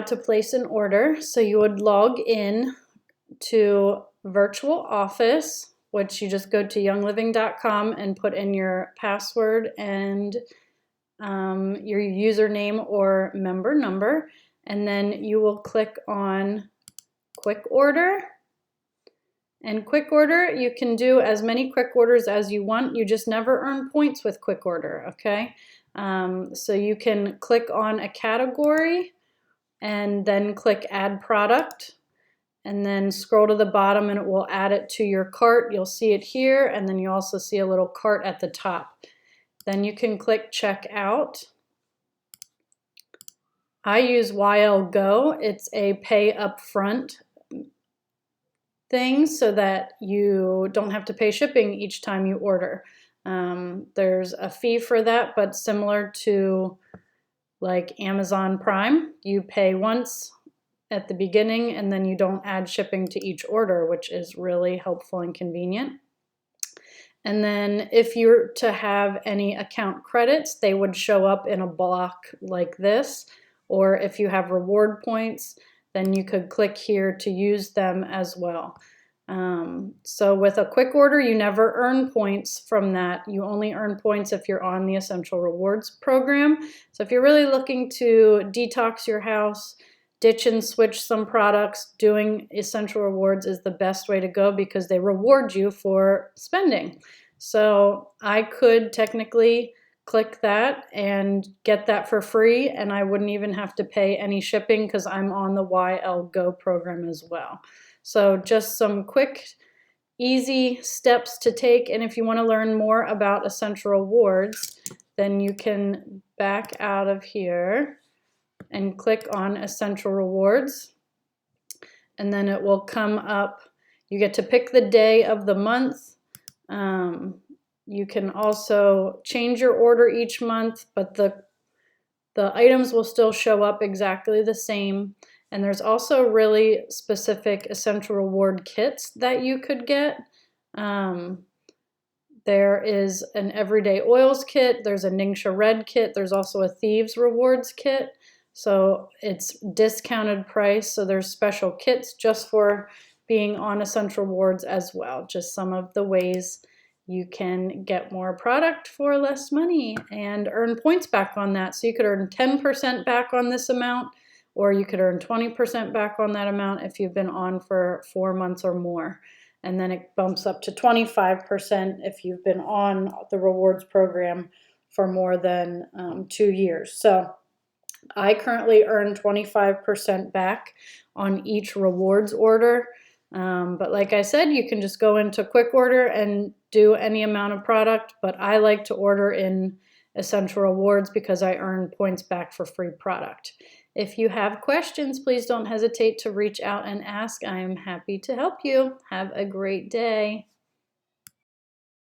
to place an order. So you would log in to Virtual Office, which you just go to youngliving.com and put in your password and your username or member number, and then you will click on Quick Order. And Quick Order, you can do as many quick orders as you want. You just never earn points with Quick Order, okay? So you can click on a category and then click Add Product, and then scroll to the bottom and it will add it to your cart. You'll see it here, and then you also see a little cart at the top. Then you can click Check Out. I use YL Go. It's a pay upfront thing so that you don't have to pay shipping each time you order. There's a fee for that, but similar to like Amazon Prime, you pay once at the beginning and then you don't add shipping to each order, which is really helpful and convenient. And then if you're to have any account credits, they would show up in a block like this. Or if you have reward points, then you could click here to use them as well. So with a quick order, you never earn points from that. You only earn points if you're on the Essential Rewards program. So if you're really looking to detox your house, ditch and switch some products, doing Essential Rewards is the best way to go because they reward you for spending. So I could technically click that and get that for free, and I wouldn't even have to pay any shipping because I'm on the YL Go program as well. So just some quick, easy steps to take. And if you want to learn more about Essential Rewards, then you can back out of here and click on Essential Rewards. And then it will come up. You get to pick the day of the month. You can also change your order each month, but the items will still show up exactly the same. And there's also really specific Essential Reward kits that you could get. There is an Everyday Oils kit. There's a Ningxia Red kit. There's also a Thieves Rewards kit. So it's discounted price. So there's special kits just for being on Essential Rewards as well. Just some of the ways you can get more product for less money and earn points back on that. So you could earn 10% back on this amount, or you could earn 20% back on that amount if you've been on for 4 months or more. And then it bumps up to 25% if you've been on the rewards program for more than 2 years. So I currently earn 25% back on each rewards order. But like I said, you can just go into Quick Order and do any amount of product, but I like to order in Essential Rewards because I earn points back for free product. If you have questions, please don't hesitate to reach out and ask. I am happy to help you. Have a great day.